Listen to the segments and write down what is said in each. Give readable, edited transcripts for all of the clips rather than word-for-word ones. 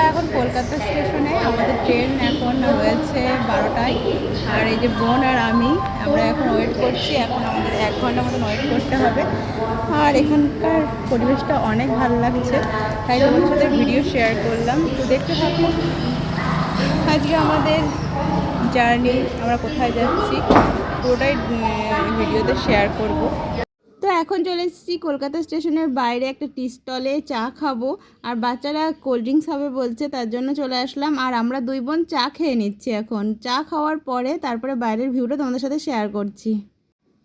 এখন কলকাতা স্টেশনে, আমাদের ট্রেন এখন হয়েছে 12টায়। আর এই যে বোন আর আমরা এখন ওয়েট করছি। এখন আমাদের 1 ঘন্টা মতন ওয়েট করতে হবে। আর এখানকার পরিবেশটা অনেক ভালো লাগছে, তাই তোমাদের সাথে ভিডিও শেয়ার করলাম। তো দেখতে থাকো আজকে আমাদের জার্নি, আমরা কোথায় যাচ্ছি পুরোটাই ভিডিওতে শেয়ার করব। তো এখন চলে এসেছি কলকাতা স্টেশনের বাইরে একটা টি স্টলে, চা খাবো। আর বাচ্চারা কোল্ড ড্রিঙ্কস হবে বলছে, তার জন্য চলে আসলাম। আর আমরা 2 বোন চা খেয়ে নিচ্ছি। এখন চা খাওয়ার পরে তারপরে বাইরের ভিউটা তোমাদের সাথে শেয়ার করছি।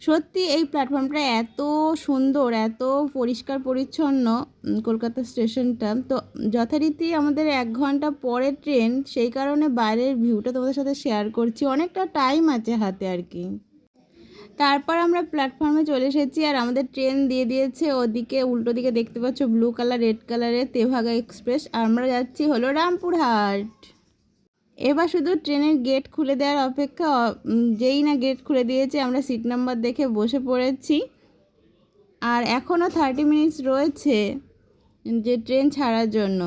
সত্যি এই প্ল্যাটফর্মটা এত সুন্দর, এত পরিষ্কার পরিচ্ছন্ন কলকাতা স্টেশনটা। তো যথারীতি আমাদের 1 ঘন্টা পরে ট্রেন, সেই কারণে বাইরের ভিউটা তোমাদের সাথে শেয়ার করছি। অনেকটা টাইম আছে হাতে আর কি। তারপর আমরা প্ল্যাটফর্মে চলে এসেছি। আর আমাদের ট্রেন দিয়ে দিয়েছে ওদিকে, উল্টো দিকে দেখতে পাচ্ছ ব্লু কালার রেড কালারের তেভাগা এক্সপ্রেস। আর আমরা যাচ্ছি হলো রামপুরহাট। এবার শুধু ট্রেনের গেট খুলে দেওয়ার অপেক্ষা। যেই না গেট খুলে দিয়েছে আমরা সিট নাম্বার দেখে বসে পড়েছি। আর এখনও 30 মিনিটস রয়েছে যে ট্রেন ছাড়ার জন্য।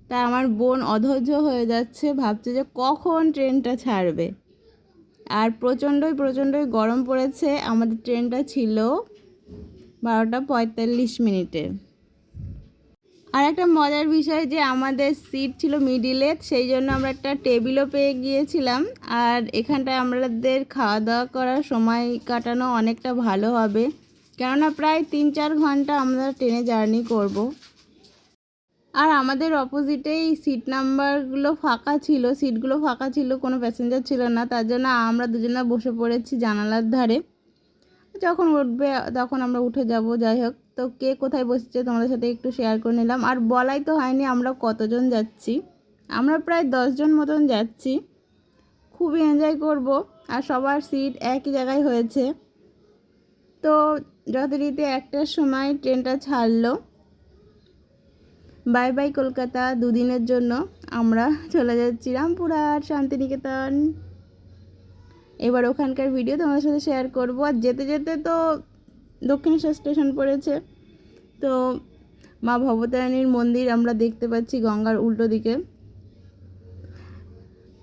তা আমার বোন অধৈর্য হয়ে যাচ্ছে, ভাবছে যে কখন ট্রেনটা ছাড়বে। আর প্রচণ্ডই গরম পড়েছে। আমাদের ট্রেনটা ছিল 12টা 45 মিনিটে। আর একটা মজার বিষয় যে আমাদের সিট ছিল মিডিলে, সেই জন্য আমরা একটা টেবিলও পেয়ে গিয়েছিলাম। আর এখানটায় আমাদের খাওয়া দাওয়া করার সময় কাটানো অনেকটা ভালো হবে, কেননা প্রায় 3-4 ঘন্টা আমরা ট্রেনে জার্নি করব। আর আমাদের অপোজিটেই সিটগুলো ফাঁকা ছিল, কোনো প্যাসেঞ্জার ছিল না। তার জন্য আমরা দুজনে বসে পড়েছি জানালার ধারে। যখন উঠবে তখন আমরা উঠে যাব। যাই হোক, তো কে কোথায় বসছে তোমাদের সাথে একটু শেয়ার করে নিলাম। আর বলাই তো হয়নি আমরা কতজন যাচ্ছি। আমরা প্রায় 10 জন মতন যাচ্ছি। খুবই এনজয় করব। আর সবার সিট একই জায়গায় হয়েছে। তো যথারীতি 1টার সময় ট্রেনটা ছাড়লো। Bye bye Kolkata. 2 দিনের জন্য আমরা চলে যাচ্ছি রামপুরহাট, শান্তিনিকেতন। এবার ওখানকার ভিডিও তোমাদের সাথে শেয়ার করব। আর যেতে যেতে তো দক্ষিণেশ্বর স্টেশন পড়েছে। তো মা ভবতারিণীর মন্দির আমরা দেখতে পাচ্ছি গঙ্গার উল্টো দিকে।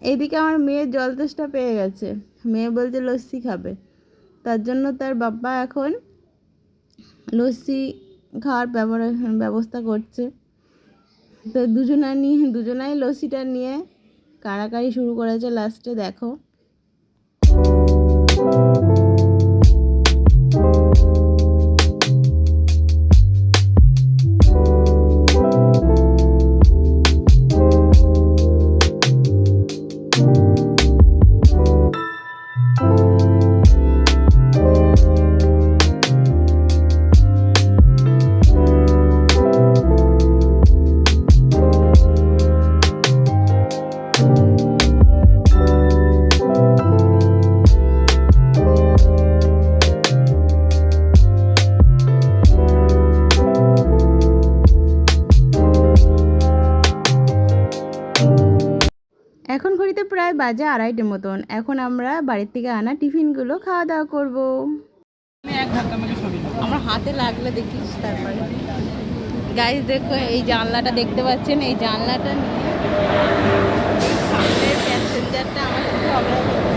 এইদিকে আমার মেয়ের জল তেষ্টা পেয়ে গেছে। মেয়ে বলছে লস্যি খাবে, তার জন্য তার বাবা এখন লস্যি খাওয়ার ব্যবস্থা করছে। তো দুজনাই লস্যিটা নিয়ে কাড়াকাড়ি শুরু করেছে। লাস্টে দেখো এখন ঘড়িতে প্রায় বাজে 2:30 মতন। এখন আমরা বাড়ির থেকে আনা টিফিনগুলো খাওয়া দাওয়া করবো। আমার হাতে লাগলে দেখিস। তারপরে গাইস দেখো, এই জানলাটা দেখতে পাচ্ছেন, এই জানলাটা নিয়ে সামনের প্যাসেঞ্জারটা আমার সাথে ঝগড়া করছে।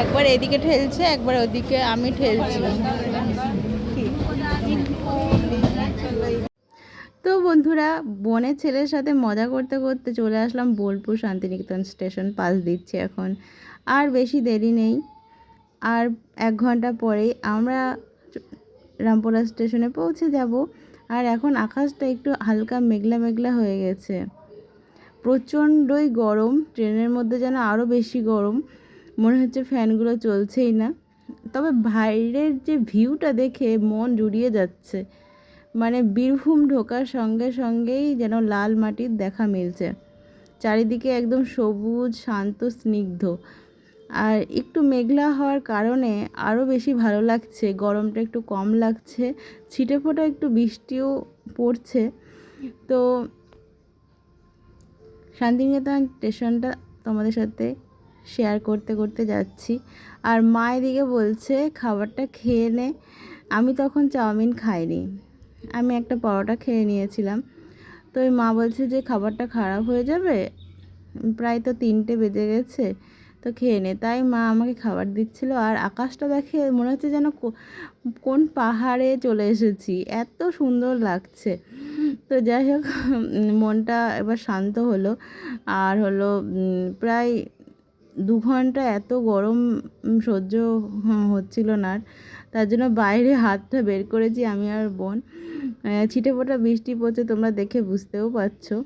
একবার এদিকে ঠেলছে, একবার ওদিকে আমি ঠেলছি। তো বন্ধুরা, বোনের ছেলের সাথে মজা করতে করতে চলে আসলাম বোলপুর শান্তিনিকেতন স্টেশন। পাস দিচ্ছি এখন। আর বেশি দেরি নেই, আর 1 ঘন্টা পরেই আমরা রামপুরহাট স্টেশনে পৌঁছে যাব। আর এখন আকাশটা একটু হালকা মেঘলা মেঘলা হয়ে গেছে। প্রচণ্ডই গরম, ট্রেনের মধ্যে যেন আরও বেশি গরম, মনে হচ্ছে ফ্যানগুলো চলছেই না। তবে বাইরের যে ভিউটা দেখে মন জুড়িয়ে যাচ্ছে। মানে বীরভূম ঢোকার সঙ্গে সঙ্গেই যেন লাল মাটির দেখা মিলছে। চারিদিকে একদম সবুজ, শান্ত, স্নিগ্ধ। আর একটু মেঘলা হওয়ার কারণে আরও বেশি ভালো লাগছে। গরমটা একটু কম লাগছে, ছিটে ফোটা একটু বৃষ্টিও পড়ছে। তো শান্তিনিকেতন স্টেশনটা তোমাদের সাথে শেয়ার করতে করতে যাচ্ছি। আর মা এদিকে বলছে খাবারটা খেয়ে নে। আমি তখন চাউমিন খাইনি, আমি একটা পরোটা খেয়ে নিয়েছিলাম। তো ওই মা বলছে যে খাবারটা খারাপ হয়ে যাবে, প্রায় তো 3টে বেজে গেছে, তো খেয়ে নে। তাই মা আমাকে খাবার দিচ্ছিল। আর আকাশটা দেখে মনে হচ্ছে যেন কোন পাহাড়ে চলে এসেছি, এত সুন্দর লাগছে। তো যাই হোক, মনটা এবার শান্ত হলো। আর হলো প্রায় 2 ঘন্টা এত গরম সহ্য হচ্ছিল না আর, তার জন্য বাইরে হাতটা বের করেছি আমি আর বোন। ছিটে ফোঁটা বৃষ্টি পড়ছে, তোমরা দেখে বুঝতেও পারছো।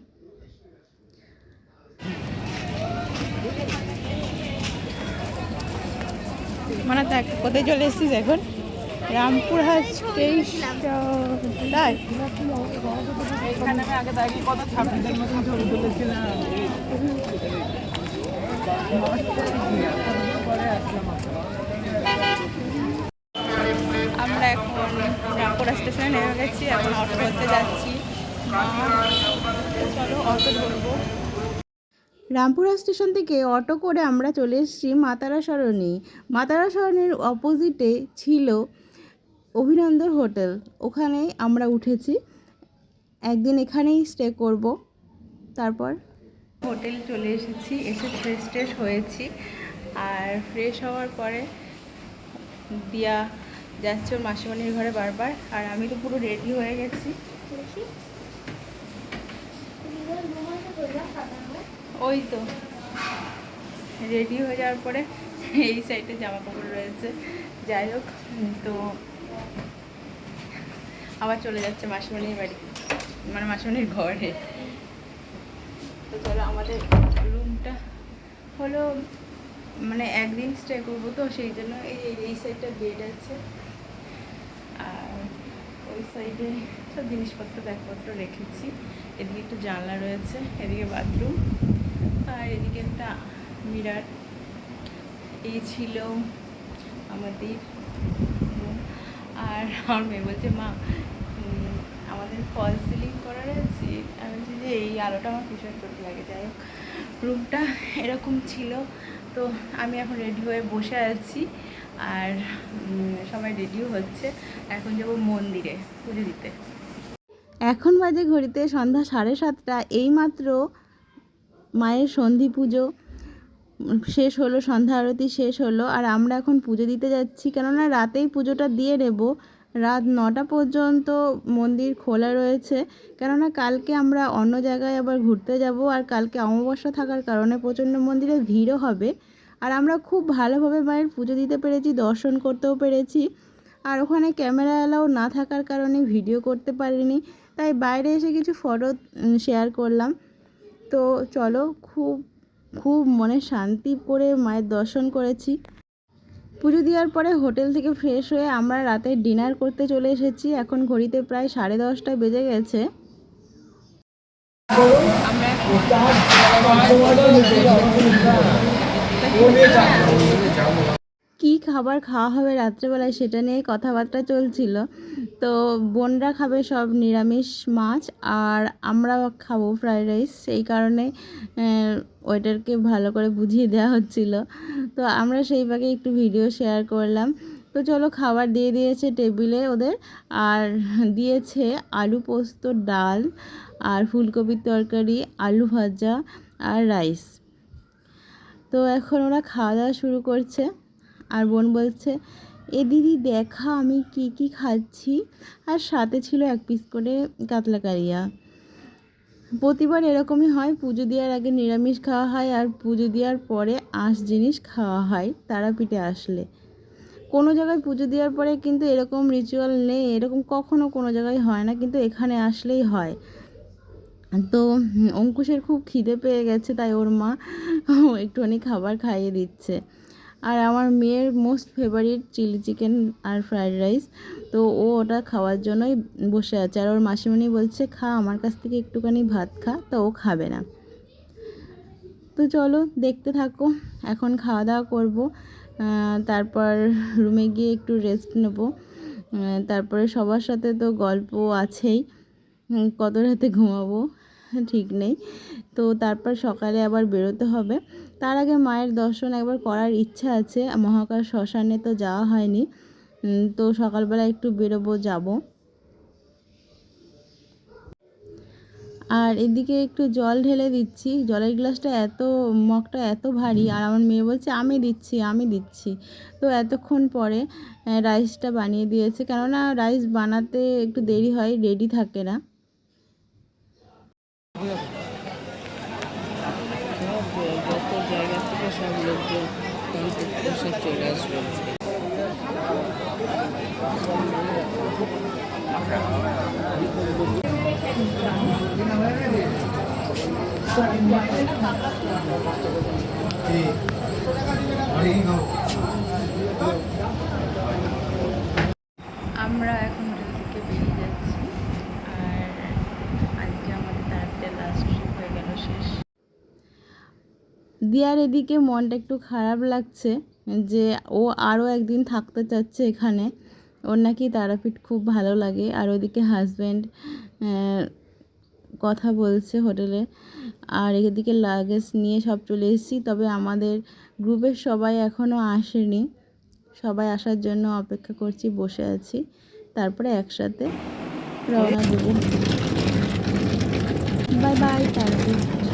মানে দেখ কোথায় চলে এসেছিস এখন? রামপুরহাট স্টেশন। তাই এখানে আমি আগে দাঁড়িয়ে কত ছাব্বিশের মতন ছবি তুলেছিলাম। আমরা এখন রামপুরহাট স্টেশনে নেমে গেছি, এখন অটো ধরতে যাচ্ছি। চলো অটো ধরবো। রামপুরহাট স্টেশন থেকে অটো করে আমরা চলে এসেছি মাতারা সরণি। মাতারা সরণির অপোজিটে ছিল অভিনন্দন হোটেল, ওখানেই আমরা উঠেছি। একদিন এখানেই স্টে করব। তারপর হোটেল চলে এসেছি, এসে ফ্রেশ ট্রেশ হয়েছি। আর ফ্রেশ হওয়ার পরে দিয়া যাচ্ছে ওর মাসিমণির ঘরে বারবার, আর আমি তো পুরো রেডি হয়ে গেছি। ওই তো রেডি হয়ে যাওয়ার পরে এই সাইডে জামা কাপড় রয়েছে। যাই হোক, তো আবার চলে যাচ্ছে মাসিমণির বাড়ি, মানে মাসিমণির ঘরে। তো চলো, আমাদের রুমটা হলো মানে একদিন স্টে করবো, তো সেই জন্য এই সাইডটা বেড আছে, আর ওই সাইডে সব জিনিসপত্র ব্যাগপত্র রেখেছি। এদিকে একটু জানলা রয়েছে, এদিকে বাথরুম, আর এদিকে একটা মিরার। এই ছিল আমাদের রুম। আর আমার মেয়ে বলছে, মা আমাদের ফল সিলিং করা রয়েছে। আমি বলছি যে এই আলোটা আমার ভীষণ চোখ লাগে। যাই হোক, রুমটা এরকম ছিল। তো আমি এখন রেডি হয়ে বসে আছি, আর সবাই রেডিও হচ্ছে। এখন যাবো মন্দিরে পুজো দিতে। এখন বাজে ঘড়িতে সন্ধ্যা 7:30। এইমাত্র মায়ের সন্ধি পুজো শেষ হলো, সন্ধ্যা আরতি শেষ হলো। আর আমরা এখন পুজো দিতে যাচ্ছি, কেননা রাতেই পুজোটা দিয়ে নেব। রাত 9টা পর্যন্ত মন্দির খোলা রয়েছে, কেননা কালকে আমরা অন্য জায়গায় আবার ঘুরতে যাব। আর কালকে অমাবস্যা থাকার কারণে প্রচণ্ড মন্দিরে ভিড়ও হবে। আর আমরা খুব ভালোভাবে মায়ের পুজো দিতে পেরেছি, দর্শন করতেও পেরেছি। আর ওখানে ক্যামেরা অ্যালাউ না থাকার কারণে ভিডিও করতে পারিনি, তাই বাইরে এসে কিছু ফটো শেয়ার করলাম। তো চলো, খুব খুব মনে শান্তি করে মায়ের দর্শন করেছি। পুজো দেওয়ার পরে হোটেল থেকে ফ্রেশ হয়ে আমরা রাতে ডিনার করতে চলে এসেছি। এখন ঘড়িতে প্রায় 10:30 বেজে গেছে। কি খাবার খাওয়া হবে রাত্রেবেলায় সেটা নিয়ে কথাবার্তা চলছিল। তো বোনরা খাবে সব নিরামিষ মাছ, আর আমরা খাবো ফ্রাইড রাইস। সেই কারণে ওয়েটারকে ভালো করে বুঝিয়ে দেওয়া হচ্ছিল। তো আমরা সেই ভাগে একটু ভিডিও শেয়ার করলাম। তো চলো, খাবার দিয়ে দিয়েছে টেবিলে ওদের, আর দিয়েছে আলু পোস্ত, ডাল, আর ফুলকপির তরকারি, আলু ভাজা, আর রাইস। তো এখন ওরা খাওয়া দাওয়া শুরু করছে। আর বোন বলছে, এ দিদি দেখা আমি কি কি খাচ্ছি। আর সাথে ছিল 1 পিস করে কাতলা কালিয়া। প্রতিবার এরকমই হয়, পুজো দেওয়ার আগে নিরামিষ খাওয়া হয়, আর পুজো দেওয়ার পরে আঁশ জিনিস খাওয়া হয় তারাপীঠে আসলে। কোনো জায়গায় পুজো দেওয়ার পরে কিন্তু এরকম রিচুয়াল নেই, এরকম কখনো কোনো জায়গায় হয় না, কিন্তু এখানে আসলেই হয়। তো অঙ্কুশের খুব খিদে পেয়ে গেছে, তাই ওর মা একটুখানি খাবার খাইয়ে দিচ্ছে। আর আমার মেয়ের মোস্ট ফেভারিট চিলি চিকেন আর ফ্রায়েড রাইস, তো ও ওটা খাওয়ার জন্যই বসে আছে। আর ওর মাসিমণি বলছে, খা আমার কাছ থেকে একটুখানি ভাত খা, তো ও খাবে না। তো চলো দেখতে থাকো, এখন খাওয়া দাওয়া করবো, তারপর রুমে গিয়ে একটু রেস্ট নেব। তারপরে সবার সাথে তো গল্প আছেই, কত রাতে ঘুমাবো ঠিক নেই। তো তারপর সকালে আবার বেরোতে হবে। তার আগে মায়ের দর্শন একবার করার ইচ্ছা আছে, মহাকাশ শ্মশানে তো যাওয়া হয়নি। তো সকালবেলা একটু বেরোবো, যাব। আর এদিকে একটু জল ঢেলে দিচ্ছি, জলের গ্লাসটা মগটা এত ভারী, আর আমার মেয়ে বলছে আমি দিচ্ছি। তো এতক্ষণ পরে রাইসটা বানিয়ে দিয়েছে, কেননা রাইস বানাতে একটু দেরি হয়, রেডি থাকে না। যত জায়গা থেকে সব লোকজন সব চলে আসবে। আমরা এখন হোটেল থেকে বেরিয়ে যাচ্ছি, আর আজকে আমাদের তারাপীঠের লাস্ট ট্রিপ হয়ে গেল শেষ। দিয়ার এদিকে মনটা একটু খারাপ লাগছে যে ও আরও একদিন থাকতে চাচ্ছে এখানে, ওর নাকি তারাপীঠ খুব ভালো লাগে। আর ওদিকে হাজব্যান্ড কথা বলছে হোটেলে, আর এদিকে লাগেজ নিয়ে সব চলে এসেছি। তবে আমাদের গ্রুপের সবাই এখনও আসেনি, সবাই আসার জন্য অপেক্ষা করছি, বসে আছি, তারপরে একসাথে রওনা দেব। Bye bye Tarapith.